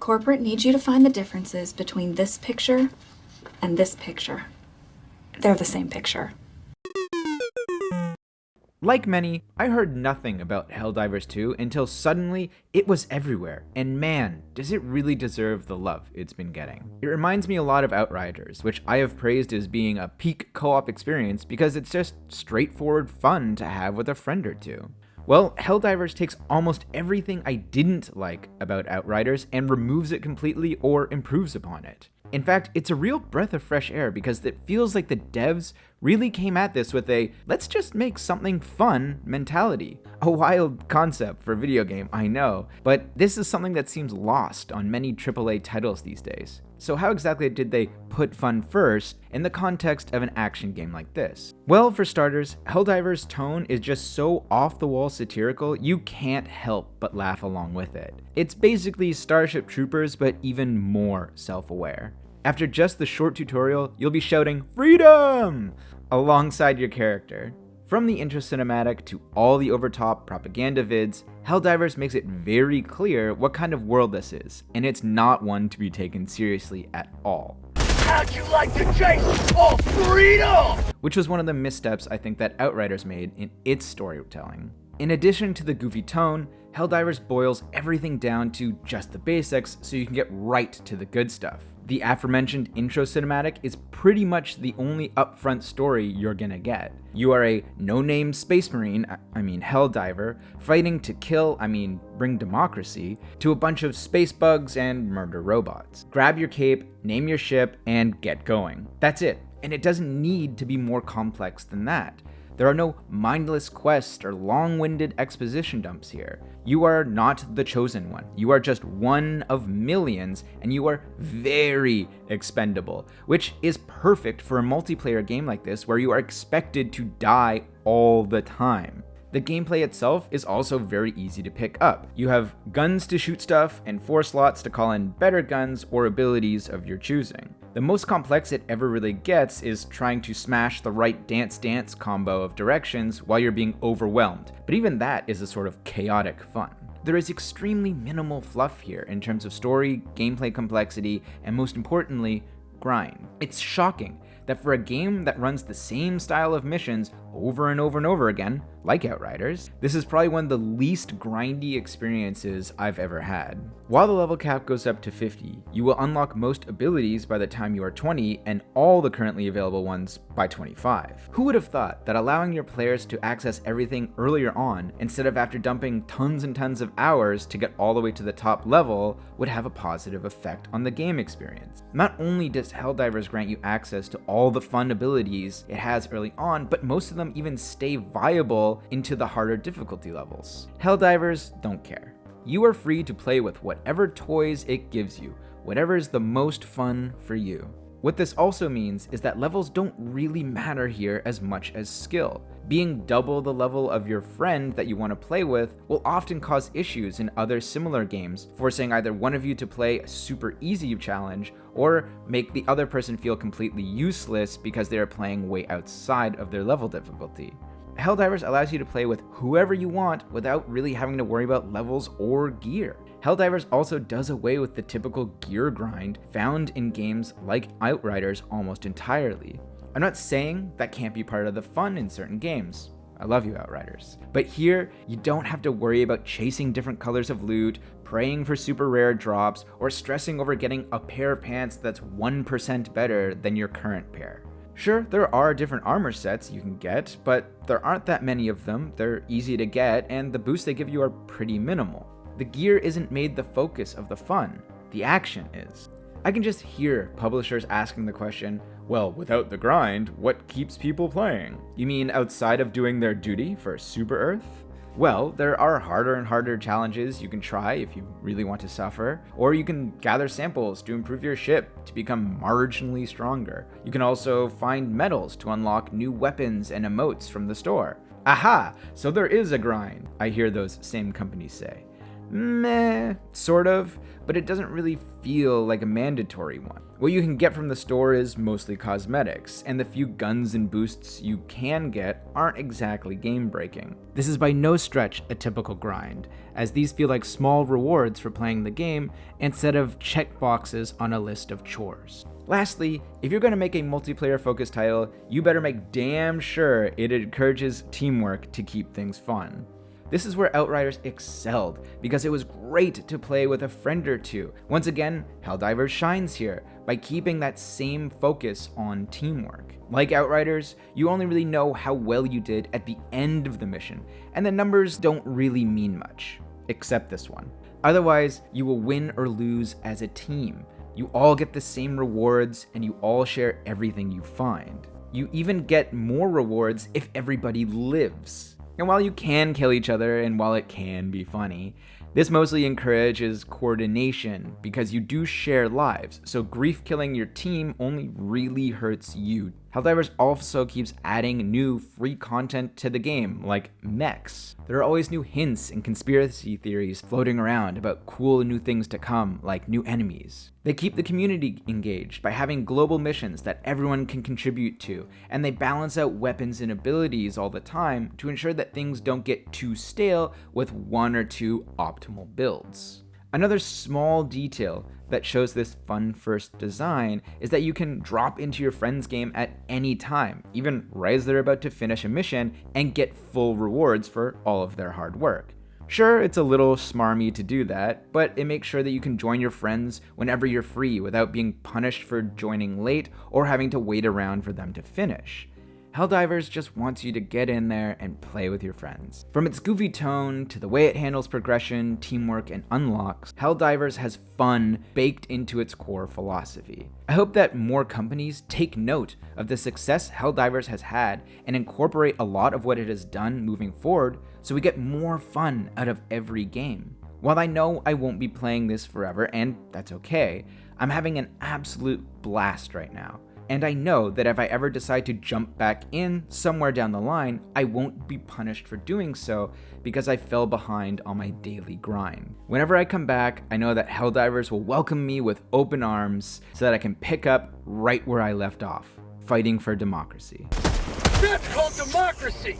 Corporate needs you to find the differences between this picture and this picture. They're the same picture. Like many, I heard nothing about Helldivers 2 until suddenly it was everywhere, and man, does it really deserve the love it's been getting. It reminds me a lot of Outriders, which I have praised as being a peak co-op experience because it's just straightforward fun to have with a friend or two. Well, Helldivers takes almost everything I didn't like about Outriders and removes it completely or improves upon it. In fact, it's a real breath of fresh air because it feels like the devs really came at this with a let's just make something fun mentality. A wild concept for a video game, I know, but this is something that seems lost on many AAA titles these days. So how exactly did they put fun first in the context of an action game like this? Well, for starters, Helldivers' tone is just so off-the-wall satirical, you can't help but laugh along with it. It's basically Starship Troopers, but even more self-aware. After just the short tutorial, you'll be shouting, "Freedom!" alongside your character. From the intro cinematic to all the overtop propaganda vids, Helldivers makes it very clear what kind of world this is, and it's not one to be taken seriously at all. How'd you like to chase all freedom? Which was one of the missteps I think that Outriders made in its storytelling. In addition to the goofy tone, Helldivers boils everything down to just the basics so you can get right to the good stuff. The aforementioned intro cinematic is pretty much the only upfront story you're gonna get. You are a no-name space marine, Helldiver, fighting to kill, bring democracy, to a bunch of space bugs and murder robots. Grab your cape, name your ship, and get going. That's it. And it doesn't need to be more complex than that. There are no mindless quests or long-winded exposition dumps here. You are not the chosen one. You are just one of millions, and you are very expendable, which is perfect for a multiplayer game like this where you are expected to die all the time. The gameplay itself is also very easy to pick up. You have guns to shoot stuff and 4 slots to call in better guns or abilities of your choosing. The most complex it ever really gets is trying to smash the right dance-dance combo of directions while you're being overwhelmed, but even that is a sort of chaotic fun. There is extremely minimal fluff here in terms of story, gameplay complexity, and most importantly, grind. It's shocking that for a game that runs the same style of missions over and over and over again, like Outriders, this is probably one of the least grindy experiences I've ever had. While the level cap goes up to 50, you will unlock most abilities by the time you are 20 and all the currently available ones by 25. Who would have thought that allowing your players to access everything earlier on, instead of after dumping tons and tons of hours to get all the way to the top level, would have a positive effect on the game experience? Not only does Helldivers grant you access to all the fun abilities it has early on, but most of them even stay viable into the harder difficulty levels. Helldivers don't care. You are free to play with whatever toys it gives you, whatever is the most fun for you. What this also means is that levels don't really matter here as much as skill. Being double the level of your friend that you want to play with will often cause issues in other similar games, forcing either one of you to play a super easy challenge or make the other person feel completely useless because they are playing way outside of their level difficulty. Helldivers allows you to play with whoever you want without really having to worry about levels or gear. Helldivers also does away with the typical gear grind found in games like Outriders almost entirely. I'm not saying that can't be part of the fun in certain games. I love you, Outriders. But here, you don't have to worry about chasing different colors of loot, praying for super rare drops, or stressing over getting a pair of pants that's 1% better than your current pair. Sure, there are different armor sets you can get, but there aren't that many of them, they're easy to get, and the boosts they give you are pretty minimal. The gear isn't made the focus of the fun, the action is. I can just hear publishers asking the question, well, without the grind, what keeps people playing? You mean outside of doing their duty for Super Earth? Well, there are harder and harder challenges you can try if you really want to suffer, or you can gather samples to improve your ship to become marginally stronger. You can also find medals to unlock new weapons and emotes from the store. Aha! So there is a grind, I hear those same companies say. meh, sort of, but it doesn't really feel like a mandatory one. What you can get from the store is mostly cosmetics, and the few guns and boosts you can get aren't exactly game-breaking. This is by no stretch a typical grind, as these feel like small rewards for playing the game instead of checkboxes on a list of chores. Lastly, if you're going to make a multiplayer-focused title, you better make damn sure it encourages teamwork to keep things fun. This is where Outriders excelled, because it was great to play with a friend or two. Once again, Helldivers shines here by keeping that same focus on teamwork. Like Outriders, you only really know how well you did at the end of the mission, and the numbers don't really mean much, except this one. Otherwise, you will win or lose as a team. You all get the same rewards, and you all share everything you find. You even get more rewards if everybody lives. And while you can kill each other, and while it can be funny, this mostly encourages coordination because you do share lives, so grief killing your team only really hurts you. Helldivers also keeps adding new free content to the game, like mechs. There are always new hints and conspiracy theories floating around about cool new things to come, like new enemies. They keep the community engaged by having global missions that everyone can contribute to, and they balance out weapons and abilities all the time to ensure that things don't get too stale with one or two optimal builds. Another small detail that shows this fun first design is that you can drop into your friend's game at any time, even right as they're about to finish a mission, and get full rewards for all of their hard work. Sure, it's a little smarmy to do that, but it makes sure that you can join your friends whenever you're free without being punished for joining late or having to wait around for them to finish. Helldivers just wants you to get in there and play with your friends. From its goofy tone to the way it handles progression, teamwork, and unlocks, Helldivers has fun baked into its core philosophy. I hope that more companies take note of the success Helldivers has had and incorporate a lot of what it has done moving forward so we get more fun out of every game. While I know I won't be playing this forever, and that's okay, I'm having an absolute blast right now. And I know that if I ever decide to jump back in somewhere down the line, I won't be punished for doing so because I fell behind on my daily grind. Whenever I come back, I know that Helldivers will welcome me with open arms so that I can pick up right where I left off, fighting for democracy. That's called democracy!